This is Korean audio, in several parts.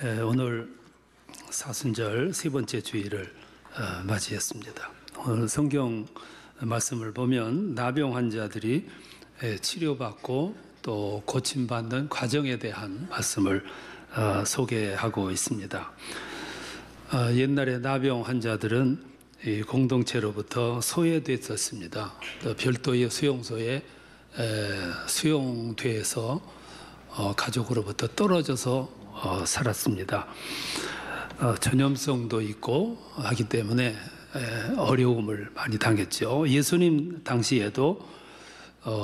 오늘 사순절 세 번째 주일을 맞이했습니다. 오늘 성경 말씀을 보면 나병 환자들이 치료받고 또 고침받는 과정에 대한 말씀을 소개하고 있습니다. 옛날에 나병 환자들은 이 공동체로부터 소외됐었습니다. 또 별도의 수용소에 수용돼서 가족으로부터 떨어져서 살았습니다. 전염성도 있고 하기 때문에 어려움을 많이 당했죠. 예수님 당시에도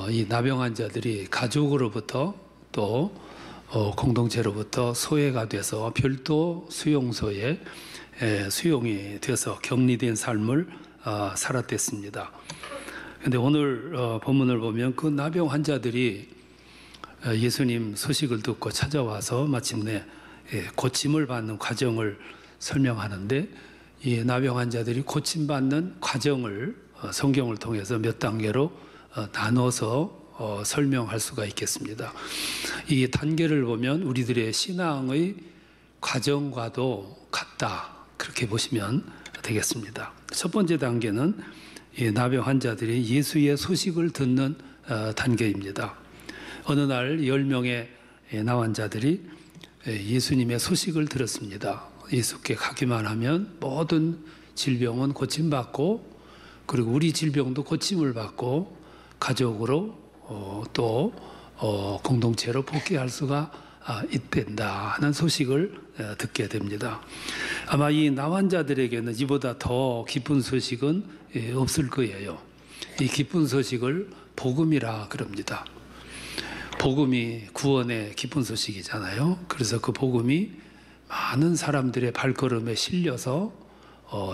이 나병 환자들이 가족으로부터 또 공동체로부터 소외가 돼서 별도 수용소에 수용이 돼서 격리된 삶을 살았댔습니다. 그런데 오늘 본문을 보면 그 나병 환자들이 예수님 소식을 듣고 찾아와서 마침내 고침을 받는 과정을 설명하는데, 이 나병 환자들이 고침받는 과정을 성경을 통해서 몇 단계로 나눠서 설명할 수가 있겠습니다. 이 단계를 보면 우리들의 신앙의 과정과도 같다, 그렇게 보시면 되겠습니다. 첫 번째 단계는 이 나병 환자들이 예수의 소식을 듣는 단계입니다. 어느 날 10명의 나환자들이 예수님의 소식을 들었습니다. 예수께 가기만 하면 모든 질병은 고침받고, 그리고 우리 질병도 고침을 받고 가족으로 또 공동체로 복귀할 수가 있단다 하는 소식을 듣게 됩니다. 아마 이 나환자들에게는 이보다 더 기쁜 소식은 없을 거예요. 이 기쁜 소식을 복음이라 그럽니다. 복음이 구원의 기쁜 소식이잖아요. 그래서 그 복음이 많은 사람들의 발걸음에 실려서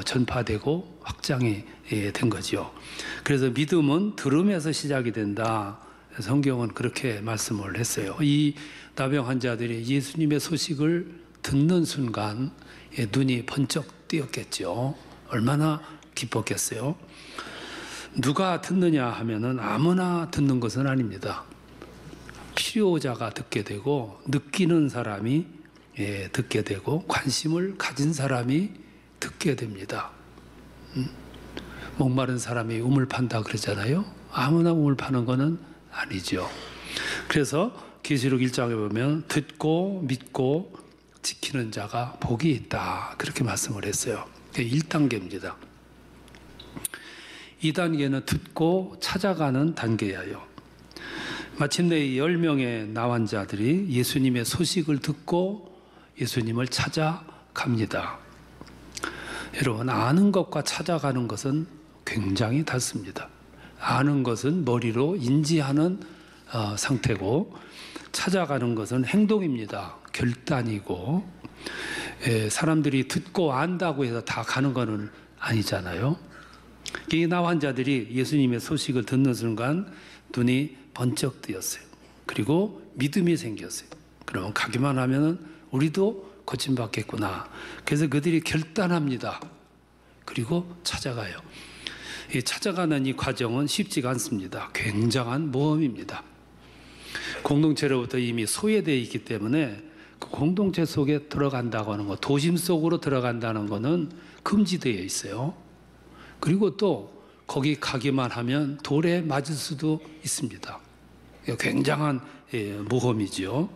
전파되고 확장이 된 거죠. 그래서 믿음은 들음에서 시작이 된다. 성경은 그렇게 말씀을 했어요. 이 나병 환자들이 예수님의 소식을 듣는 순간 눈이 번쩍 띄었겠죠. 얼마나 기뻤겠어요. 누가 듣느냐 하면은 아무나 듣는 것은 아닙니다. 필요자가 듣게 되고, 느끼는 사람이 듣게 되고, 관심을 가진 사람이 듣게 됩니다. 목마른 사람이 우물 판다 그러잖아요. 아무나 우물 파는 것은 아니죠. 그래서 계시록 1장에 보면 듣고 믿고 지키는 자가 복이 있다, 그렇게 말씀을 했어요. 1단계입니다. 2단계는 듣고 찾아가는 단계예요. 마침내 10명의 나환자들이 예수님의 소식을 듣고 예수님을 찾아갑니다. 여러분, 아는 것과 찾아가는 것은 굉장히 다릅니다. 아는 것은 머리로 인지하는 상태고, 찾아가는 것은 행동입니다. 결단이고, 사람들이 듣고 안다고 해서 다 가는 것은 아니잖아요. 이 나환자들이 예수님의 소식을 듣는 순간 눈이 번쩍 뜨였어요. 그리고 믿음이 생겼어요. 그러면 가기만 하면 우리도 고침받겠구나. 그래서 그들이 결단합니다. 그리고 찾아가요. 이 찾아가는 이 과정은 쉽지가 않습니다. 굉장한 모험입니다. 공동체로부터 이미 소외되어 있기 때문에 그 공동체 속에 들어간다고 하는 것, 도심 속으로 들어간다는 것은 금지되어 있어요. 그리고 또 거기 가기만 하면 돌에 맞을 수도 있습니다. 굉장한 모험이죠.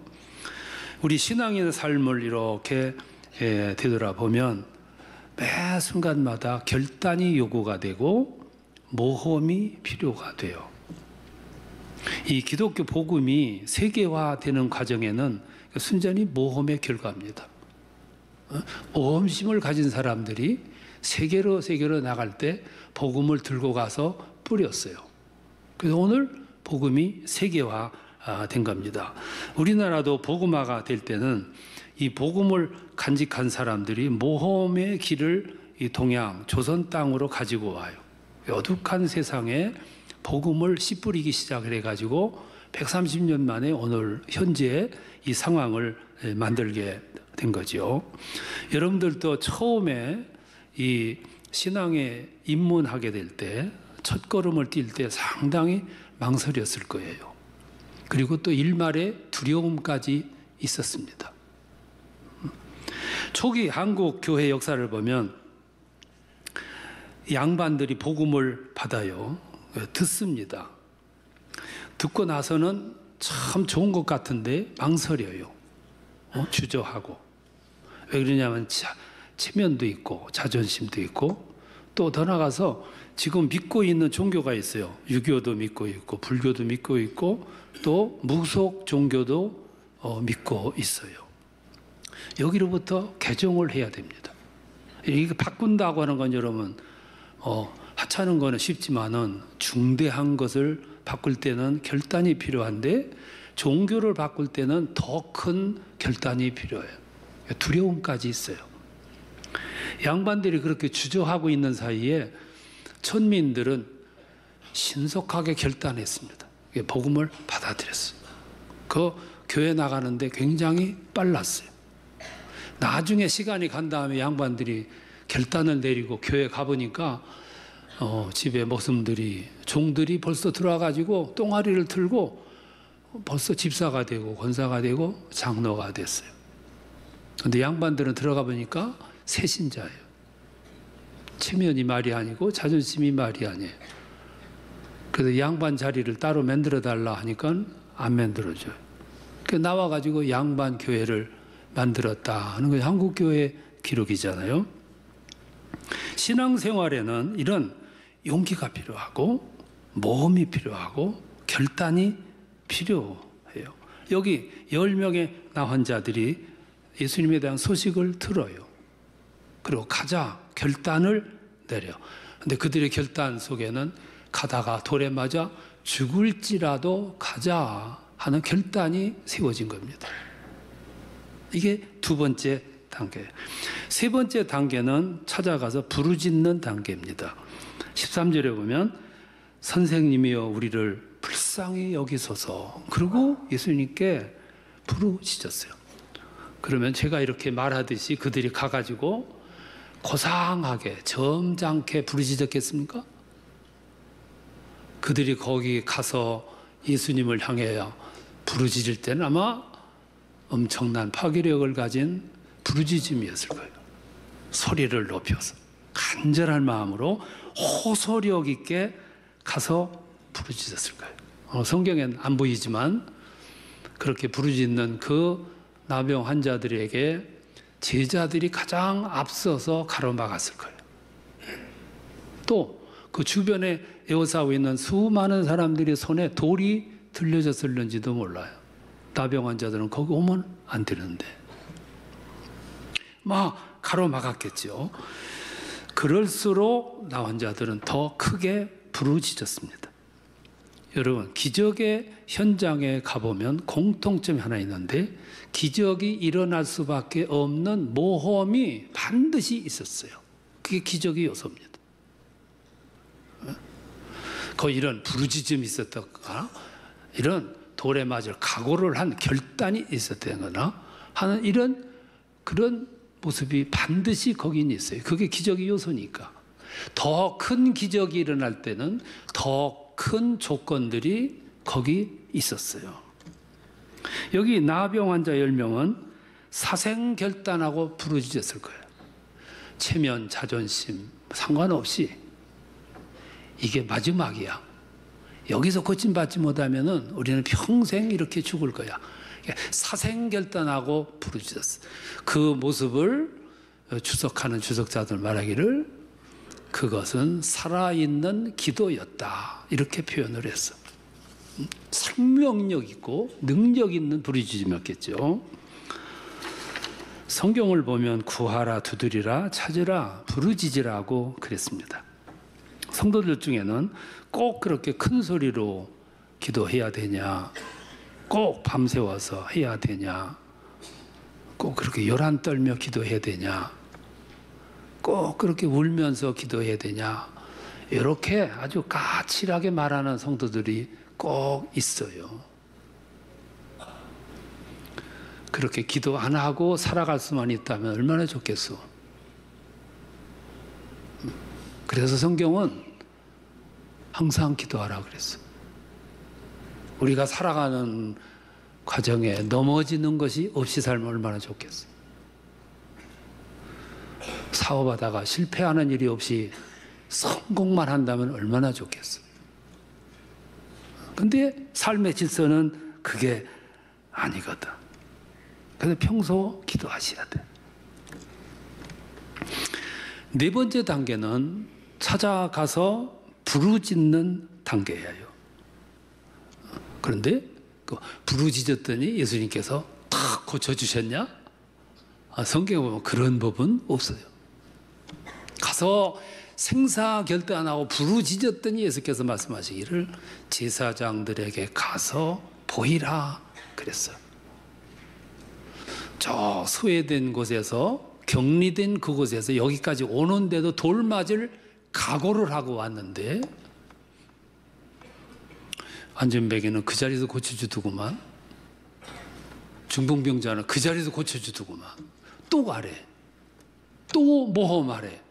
우리 신앙인의 삶을 이렇게 되돌아보면 매 순간마다 결단이 요구가 되고 모험이 필요가 돼요. 이 기독교 복음이 세계화되는 과정에는 순전히 모험의 결과입니다. 모험심을 가진 사람들이 세계로 나갈 때 복음을 들고 가서 뿌렸어요. 그래서 오늘 복음이 세계화 된 겁니다. 우리나라도 복음화가 될 때는 이 복음을 간직한 사람들이 모험의 길을 이 동양 조선 땅으로 가지고 와요. 어둑한 세상에 복음을 씨 뿌리기 시작을 해가지고 130년 만에 오늘 현재 이 상황을 만들게 된 거죠. 여러분들도 처음에 이 신앙에 입문하게 될 때, 첫 걸음을 뛸 때 상당히 망설였을 거예요. 그리고 또 일말의 두려움까지 있었습니다. 초기 한국 교회 역사를 보면 양반들이 복음을 받아요. 듣습니다. 듣고 나서는 참 좋은 것 같은데 망설여요. 주저하고. 왜 그러냐면 체면도 있고 자존심도 있고, 또 더 나가서 지금 믿고 있는 종교가 있어요. 유교도 믿고 있고 불교도 믿고 있고 또 무속 종교도 믿고 있어요. 여기로부터 개종을 해야 됩니다. 이게 바꾼다고 하는 건 여러분 하찮은 거는 쉽지만은 중대한 것을 바꿀 때는 결단이 필요한데, 종교를 바꿀 때는 더 큰 결단이 필요해요. 두려움까지 있어요. 양반들이 그렇게 주저하고 있는 사이에 천민들은 신속하게 결단했습니다. 복음을 받아들였어요. 그 교회 나가는데 굉장히 빨랐어요. 나중에 시간이 간 다음에 양반들이 결단을 내리고 교회 가보니까 집에 모습들이, 종들이 벌써 들어와가지고 똥아리를 틀고 벌써 집사가 되고 권사가 되고 장로가 됐어요. 그런데 양반들은 들어가 보니까 새신자예요. 체면이 말이 아니고 자존심이 말이 아니에요. 그래서 양반 자리를 따로 만들어 달라 하니까 안 만들어줘요. 그래서 나와가지고 양반 교회를 만들었다 하는 게 한국 교회 기록이잖아요. 신앙생활에는 이런 용기가 필요하고 모험이 필요하고 결단이 필요해요. 여기 10명의 나환자들이 예수님에 대한 소식을 들어요. 그리고 가자 결단을 내려. 근데 그들의 결단 속에는 가다가 돌에 맞아 죽을지라도 가자 하는 결단이 세워진 겁니다. 이게 두 번째 단계예요. 세 번째 단계는 찾아가서 부르짖는 단계입니다. 13절에 보면 선생님이여 우리를 불쌍히 여기소서. 그리고 예수님께 부르짖었어요. 그러면 제가 이렇게 말하듯이 그들이 가가지고 고상하게 점잖게 부르짖었겠습니까? 그들이 거기 가서 예수님을 향해 부르짖을 때는 아마 엄청난 파괴력을 가진 부르짖음이었을 거예요. 소리를 높여서 간절한 마음으로 호소력 있게 가서 부르짖었을 거예요. 성경엔 안 보이지만 그렇게 부르짖는 그 나병 환자들에게 제자들이 가장 앞서서 가로막았을 거예요. 또 그 주변에 에워싸고 있는 수많은 사람들의 손에 돌이 들려졌을는지도 몰라요. 나병 환자들은 거기 오면 안 되는데 막 가로막았겠죠. 그럴수록 나 환자들은 더 크게 부르짖었습니다. 여러분, 기적의 현장에 가보면 공통점이 하나 있는데 기적이 일어날 수밖에 없는 모험이 반드시 있었어요. 그게 기적의 요소입니다. 거의 이런 부르짖음이 있었다거나 이런 돌에 맞을 각오를 한 결단이 있었다거나 하는 이런 그런 모습이 반드시 거긴 있어요. 그게 기적의 요소니까. 더 큰 기적이 일어날 때는 더 큰 조건들이 거기 있었어요. 여기 나병 환자 10명은 사생결단하고 부르짖었을 거예요. 체면, 자존심 상관없이 이게 마지막이야. 여기서 고침받지 못하면은 우리는 평생 이렇게 죽을 거야. 사생결단하고 부르짖었어. 그 모습을 주석하는 주석자들 말하기를 그것은 살아있는 기도였다. 이렇게 표현을 했어. 생명력 있고 능력 있는 부르짖음이었겠죠. 성경을 보면 구하라, 두드리라, 찾으라, 부르짖으라고 그랬습니다. 성도들 중에는 꼭 그렇게 큰 소리로 기도해야 되냐, 꼭 밤새워서 해야 되냐, 꼭 그렇게 요란 떨며 기도해야 되냐, 꼭 그렇게 울면서 기도해야 되냐, 이렇게 아주 까칠하게 말하는 성도들이 꼭 있어요. 그렇게 기도 안 하고 살아갈 수만 있다면 얼마나 좋겠어. 그래서 성경은 항상 기도하라 그랬어. 우리가 살아가는 과정에 넘어지는 것이 없이 살면 얼마나 좋겠어. 사업하다가 실패하는 일이 없이 성공만 한다면 얼마나 좋겠어. 근데 삶의 질서는 그게 아니거든. 그래서 평소 기도하셔야 돼. 네 번째 단계는 찾아가서 부르짖는 단계예요. 그런데 그 부르짖었더니 예수님께서 탁 고쳐주셨냐? 성경에 보면 그런 법은 없어요. 가서 생사결대 안 하고 부르짖었더니 예수께서 말씀하시기를 제사장들에게 가서 보이라 그랬어요. 저 소외된 곳에서, 격리된 그곳에서 여기까지 오는데도 돌 맞을 각오를 하고 왔는데 안전뱅이는 그 자리에서 고쳐주더구만. 중풍병자는 그 자리에서 고쳐주더구만. 또 가래. 또 모험하래.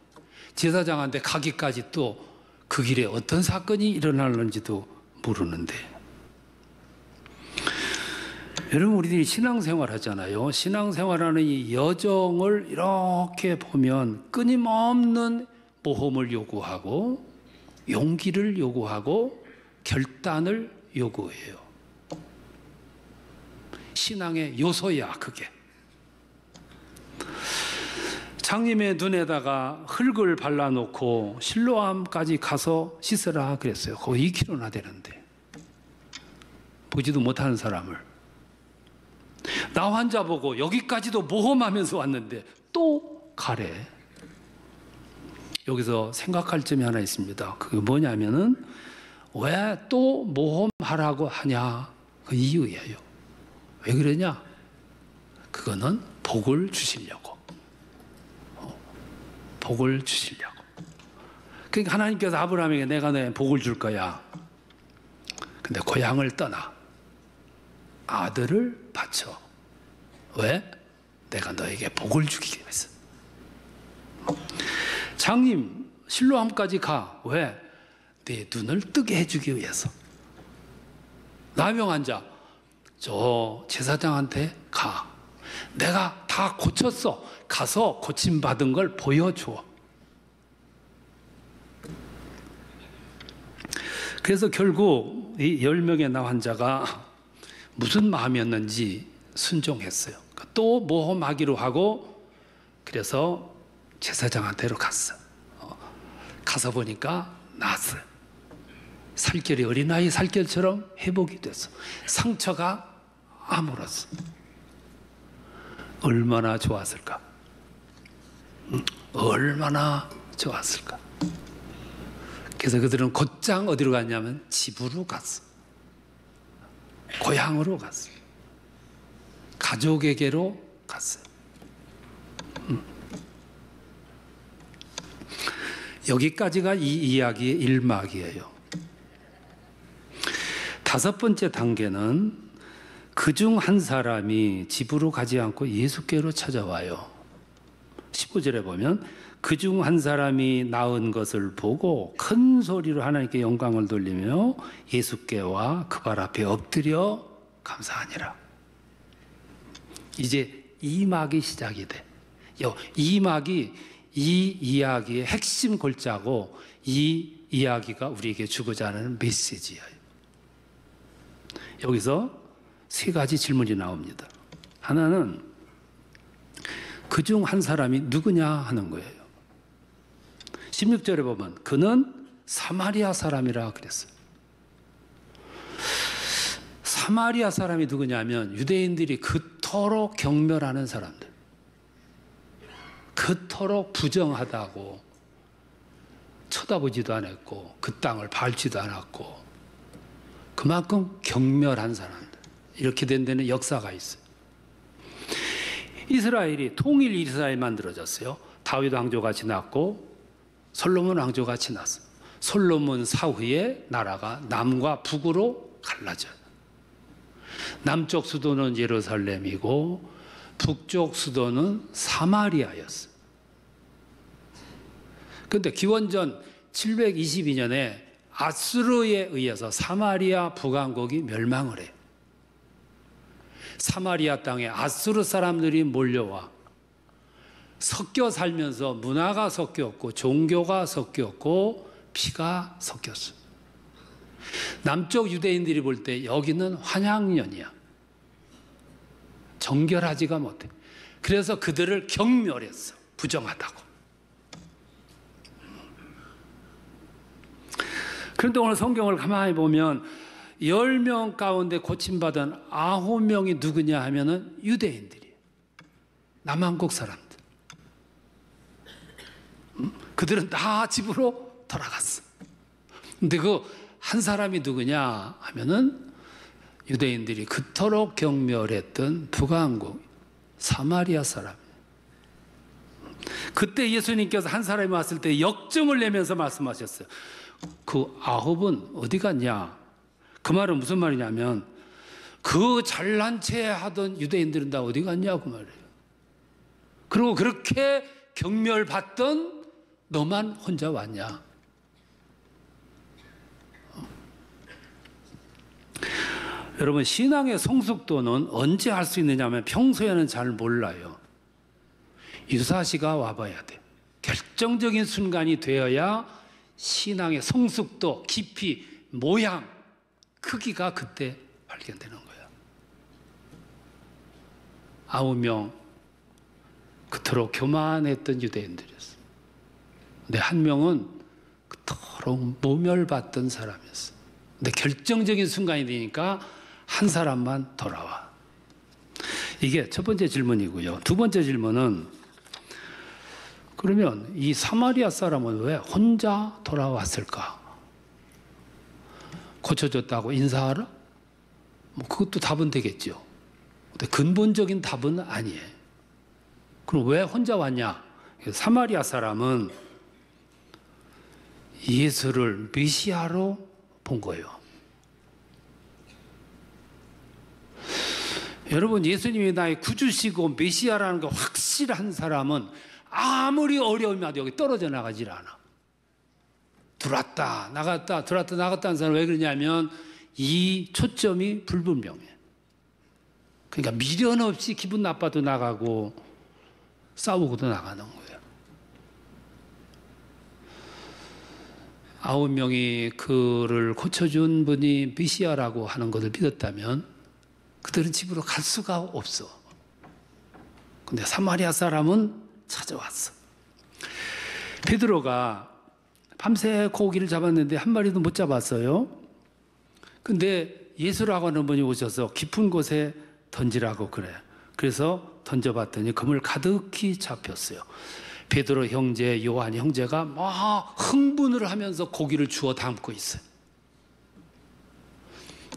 제사장한테 가기까지 또 그 길에 어떤 사건이 일어나는지도 모르는데. 여러분, 우리들이 신앙생활 하잖아요. 신앙생활하는 이 여정을 이렇게 보면 끊임없는 모험을 요구하고 용기를 요구하고 결단을 요구해요. 신앙의 요소야, 그게. 장님의 눈에다가 흙을 발라놓고 실로암까지 가서 씻으라 그랬어요. 거의 2km나 되는데. 보지도 못하는 사람을. 나 환자 보고 여기까지도 모험하면서 왔는데 또 가래. 여기서 생각할 점이 하나 있습니다. 그게 뭐냐면은 왜 또 모험하라고 하냐? 그 이유예요. 왜 그러냐? 그거는 복을 주시려고. 복을 주시려고. 그러니까 하나님께서 아브라함에게 내가 너에 복을 줄 거야. 근데 고향을 떠나 아들을 바쳐. 왜? 내가 너에게 복을 주기 위해서. 장님 실로암까지 가. 왜? 네 눈을 뜨게 해주기 위해서. 나병 환자 저 제사장한테 가. 내가 다 고쳤어. 가서 고침받은 걸 보여줘. 그래서 결국 이 10명의 나 환자가 무슨 마음이었는지 순종했어요. 또 모험하기로 하고 그래서 제사장한테로 갔어. 가서 보니까 나았어요. 살결이 어린아이 살결처럼 회복이 됐어. 상처가 아물었어. 얼마나 좋았을까? 얼마나 좋았을까? 그래서 그들은 곧장 어디로 갔냐면 집으로 갔어. 고향으로 갔어. 가족에게로 갔어요. 여기까지가 이 이야기의 1막이에요. 5번째 단계는 그중 한 사람이 집으로 가지 않고 예수께로 찾아와요. 15절에 보면 그중 한 사람이 나은 것을 보고 큰 소리로 하나님께 영광을 돌리며 예수께와 그 발 앞에 엎드려 감사하니라. 이제 2막이 시작이 돼. 2막이 이 이야기의 핵심 골자고 이 이야기가 우리에게 주고자 하는 메시지예요. 여기서 3가지 질문이 나옵니다. 하나는 그중 한 사람이 누구냐 하는 거예요. 16절에 보면 그는 사마리아 사람이라 그랬어요. 사마리아 사람이 누구냐면 유대인들이 그토록 경멸하는 사람들, 그토록 부정하다고 쳐다보지도 않았고 그 땅을 밟지도 않았고 그만큼 경멸한 사람들, 이렇게 된 데는 역사가 있어요. 이스라엘이 통일 이스라엘 만들어졌어요. 다윗 왕조가 지났고 솔로몬 왕조가 지났어. 솔로몬 사후에 나라가 남과 북으로 갈라져요. 남쪽 수도는 예루살렘이고 북쪽 수도는 사마리아였어요. 그런데 기원전 722년에 아수르에 의해서 사마리아 북왕국이 멸망을 해요. 사마리아 땅에 아수르 사람들이 몰려와 섞여 살면서 문화가 섞였고 종교가 섞였고 피가 섞였어. 남쪽 유대인들이 볼 때 여기는 환양년이야. 정결하지가 못해. 그래서 그들을 경멸했어. 부정하다고. 그런데 오늘 성경을 가만히 보면 10명 가운데 고침받은 9명이 누구냐 하면은 유대인들이에요. 남한국 사람들. 그들은 다 집으로 돌아갔어. 근데 그 한 사람이 누구냐 하면은 유대인들이 그토록 경멸했던 북한국 사마리아 사람. 그때 예수님께서 한 사람이 왔을 때 역정을 내면서 말씀하셨어요. 그 9은 어디 갔냐? 그 말은 무슨 말이냐면 그 잘난 체 하던 유대인들은 다 어디 갔냐 그 말이에요. 그리고 그렇게 경멸받던 너만 혼자 왔냐? 여러분, 신앙의 성숙도는 언제 할 수 있느냐면 평소에는 잘 몰라요. 유사시가 와봐야 돼. 결정적인 순간이 되어야 신앙의 성숙도, 깊이, 모양, 크기가 그때 발견되는 거야. 9명 그토록 교만했던 유대인들이었어. 근데 한 명은 그토록 모멸받던 사람이었어. 근데 결정적인 순간이 되니까 한 사람만 돌아와. 이게 첫 번째 질문이고요. 두 번째 질문은 그러면 이 사마리아 사람은 왜 혼자 돌아왔을까? 고쳐줬다고 인사하라? 뭐 그것도 답은 되겠죠. 근데 근본적인 답은 아니에요. 그럼 왜 혼자 왔냐? 사마리아 사람은 예수를 메시아로 본 거예요. 여러분, 예수님이 나의 구주시고 메시아라는 거 확실한 사람은 아무리 어려움이 와도 여기 떨어져 나가질 않아. 들어왔다 나갔다 들어왔다 나갔다 하는 사람은 왜 그러냐면 이 초점이 불분명해. 그러니까 미련 없이 기분 나빠도 나가고 싸우고도 나가는 거예요. 9명이 그를 고쳐준 분이 메시아라고 하는 것을 믿었다면 그들은 집으로 갈 수가 없어. 근데 사마리아 사람은 찾아왔어. 베드로가 밤새 고기를 잡았는데 한 마리도 못 잡았어요. 근데 예수라고 하는 분이 오셔서 깊은 곳에 던지라고 그래. 그래서 던져봤더니 그물 가득히 잡혔어요. 베드로 형제, 요한 형제가 막 흥분을 하면서 고기를 주워 담고 있어요.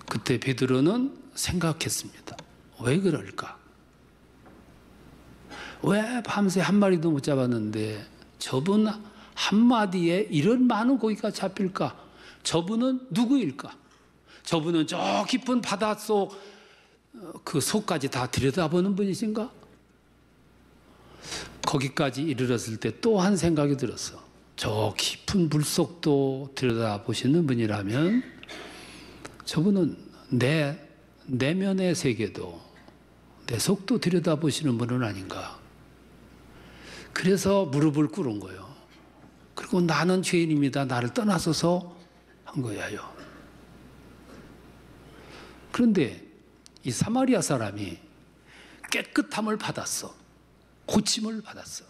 그때 베드로는 생각했습니다. 왜 그럴까? 왜 밤새 한 마리도 못 잡았는데 저분 한마디에 이런 많은 고기가 잡힐까? 저분은 누구일까? 저분은 저 깊은 바닷속 그 속까지 다 들여다보는 분이신가? 거기까지 이르렀을 때 또 한 생각이 들었어. 저 깊은 물속도 들여다보시는 분이라면 저분은 내 내면의 세계도 내 속도 들여다보시는 분은 아닌가. 그래서 무릎을 꿇은 거예요. 그리고 나는 죄인입니다. 나를 떠나소서 한 거예요. 그런데 이 사마리아 사람이 깨끗함을 받았어. 고침을 받았어.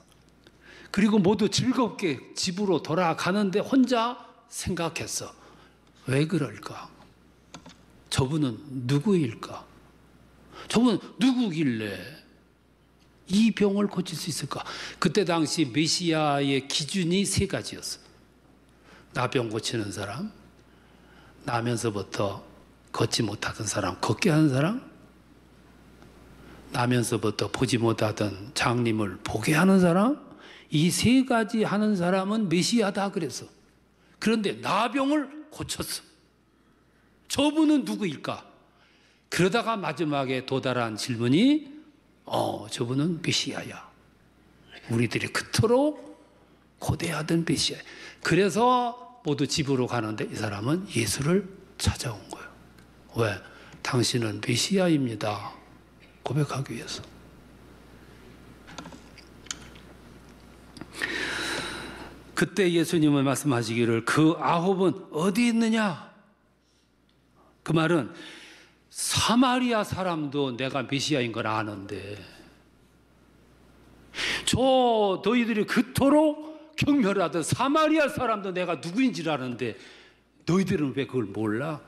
그리고 모두 즐겁게 집으로 돌아가는데 혼자 생각했어. 왜 그럴까? 저분은 누구일까? 저분은 누구길래 이 병을 고칠 수 있을까? 그때 당시 메시아의 기준이 세 가지였어. 나병 고치는 사람, 나면서부터 걷지 못하던 사람, 걷게 하는 사람, 나면서부터 보지 못하던 장님을 보게 하는 사람, 이 세 가지 하는 사람은 메시아다 그랬어. 그런데 나병을 고쳤어. 저분은 누구일까? 그러다가 마지막에 도달한 질문이 저분은 메시아야. 우리들이 그토록 고대하던 메시아. 그래서 모두 집으로 가는데 이 사람은 예수를 찾아온 거예요. 왜? 당신은 메시아입니다. 고백하기 위해서. 그때 예수님은 말씀하시기를 그 아홉은 어디 있느냐? 그 말은 사마리아 사람도 내가 메시아인 걸 아는데 저 너희들이 그토록 경멸하던 사마리아 사람도 내가 누구인지를 아는데 너희들은 왜 그걸 몰라?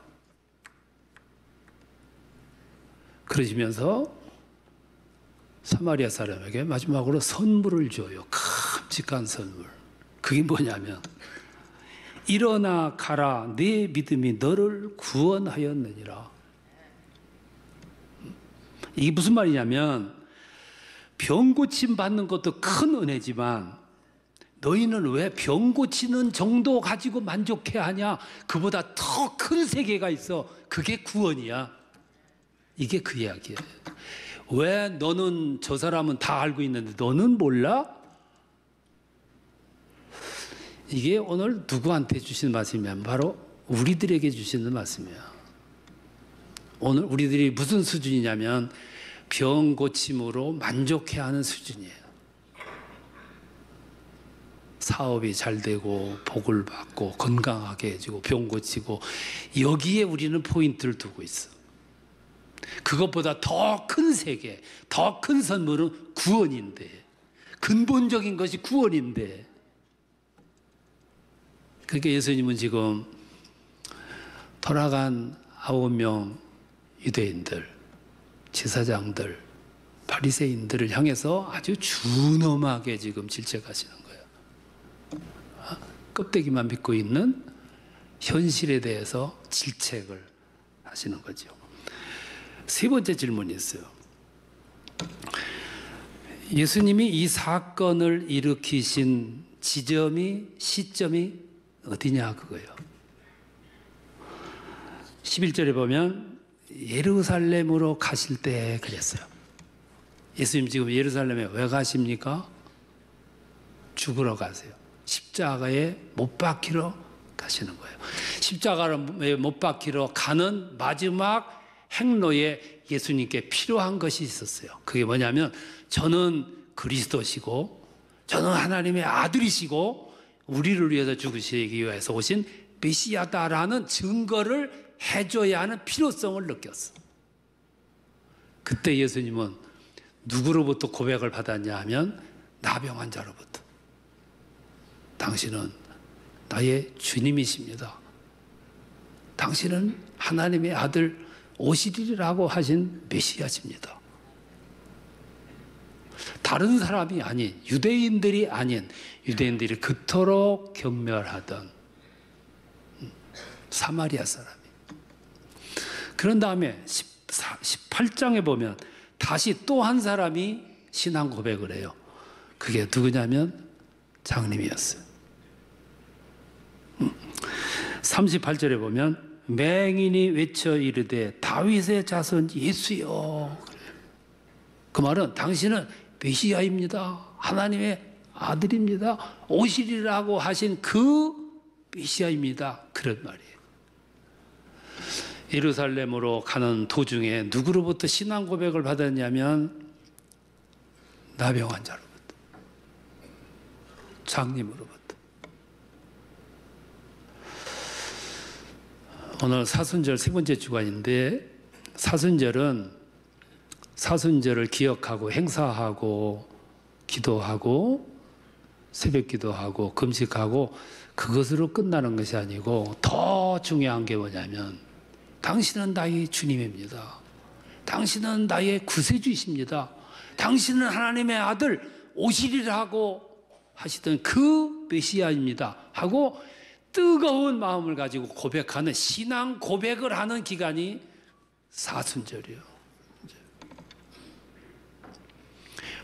그러시면서 사마리아 사람에게 마지막으로 선물을 줘요. 끔찍한 선물. 그게 뭐냐면 일어나 가라 네 믿음이 너를 구원하였느니라. 이게 무슨 말이냐면 병 고침 받는 것도 큰 은혜지만 너희는 왜 병 고치는 정도 가지고 만족해 하냐? 그보다 더 큰 세계가 있어. 그게 구원이야. 이게 그 이야기예요. 왜 너는 저 사람은 다 알고 있는데 너는 몰라? 이게 오늘 누구한테 주시는 말씀이냐면 바로 우리들에게 주시는 말씀이야. 오늘 우리들이 무슨 수준이냐면 병 고침으로 만족해하는 수준이에요. 사업이 잘 되고 복을 받고 건강하게 해주고 병 고치고 여기에 우리는 포인트를 두고 있어. 그것보다 더 큰 세계, 더 큰 선물은 구원인데 근본적인 것이 구원인데 그러니까 예수님은 지금 돌아간 9명 유대인들, 제사장들, 바리새인들을 향해서 아주 준엄하게 지금 질책하시는 거예요. 껍데기만 믿고 있는 현실에 대해서 질책을 하시는 거죠. 세 번째 질문이 있어요. 예수님이 이 사건을 일으키신 시점이 어디냐 그거예요. 11절에 보면 예루살렘으로 가실 때 그랬어요. 예수님 지금 예루살렘에 왜 가십니까? 죽으러 가세요. 십자가에 못 박히러 가시는 거예요. 십자가에 못 박히러 가는 마지막 행로에 예수님께 필요한 것이 있었어요. 그게 뭐냐면 저는 그리스도시고 저는 하나님의 아들이시고 우리를 위해서 죽으시기 위해서 오신 메시아다라는 증거를 해줘야 하는 필요성을 느꼈어. 그때 예수님은 누구로부터 고백을 받았냐 하면 나병 환자로부터. 당신은 나의 주님이십니다. 당신은 하나님의 아들 오시리라고 하신 메시아십니다. 다른 사람이 아닌 유대인들이 아닌 유대인들이 그토록 경멸하던 사마리아 사람이. 그런 다음에 18장에 보면 다시 또 한 사람이 신앙 고백을 해요. 그게 누구냐면 장님이었어요. 38절에 보면 맹인이 외쳐 이르되 다윗의 자손 예수여. 그 말은 당신은 메시아입니다. 하나님의 아들입니다. 오시리라고 하신 그 메시아입니다. 그런 말이에요. 예루살렘으로 가는 도중에 누구로부터 신앙 고백을 받았냐면 나병 환자로부터, 장님으로부터. 오늘 사순절 세 번째 주간인데 사순절을 기억하고 행사하고 기도하고 새벽 기도하고 금식하고 그것으로 끝나는 것이 아니고 더 중요한 게 뭐냐면 당신은 나의 주님입니다. 당신은 나의 구세주이십니다. 당신은 하나님의 아들 오시리라고 하시던 그 메시아입니다 하고 뜨거운 마음을 가지고 고백하는 신앙 고백을 하는 기간이 사순절이에요.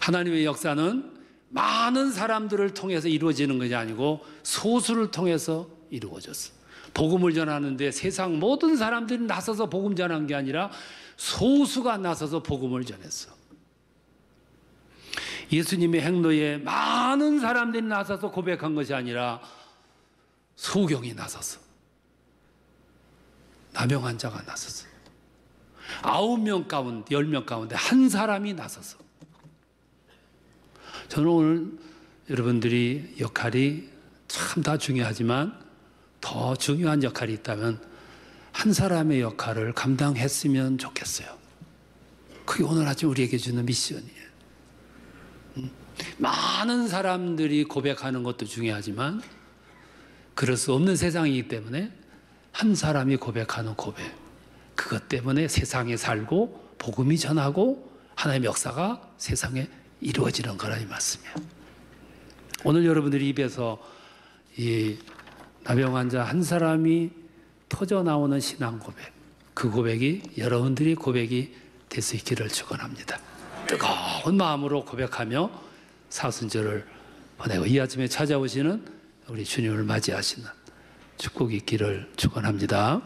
하나님의 역사는 많은 사람들을 통해서 이루어지는 것이 아니고 소수를 통해서 이루어졌어. 복음을 전하는데 세상 모든 사람들이 나서서 복음 전한 게 아니라 소수가 나서서 복음을 전했어. 예수님의 행로에 많은 사람들이 나서서 고백한 것이 아니라 소경이 나섰어. 나병 환자가 나섰어. 9명 가운데 10명 가운데 한 사람이 나섰어. 저는 오늘 여러분들이 역할이 참 다 중요하지만 더 중요한 역할이 있다면 한 사람의 역할을 감당했으면 좋겠어요. 그게 오늘 아침 우리에게 주는 미션이에요. 많은 사람들이 고백하는 것도 중요하지만 그럴 수 없는 세상이기 때문에 한 사람이 고백하는 고백, 그것 때문에 세상에 살고 복음이 전하고 하나님의 역사가 세상에 이루어지는 거라 이 말씀이에요. 오늘 여러분들이 입에서 이 나병 환자 한 사람이 터져 나오는 신앙 고백, 그 고백이 여러분들이 고백이 될 수 있기를 축원합니다. 뜨거운 마음으로 고백하며 사순절을 보내고 이 아침에 찾아오시는 우리 주님을 맞이하시는 축복이 있기를 축원합니다.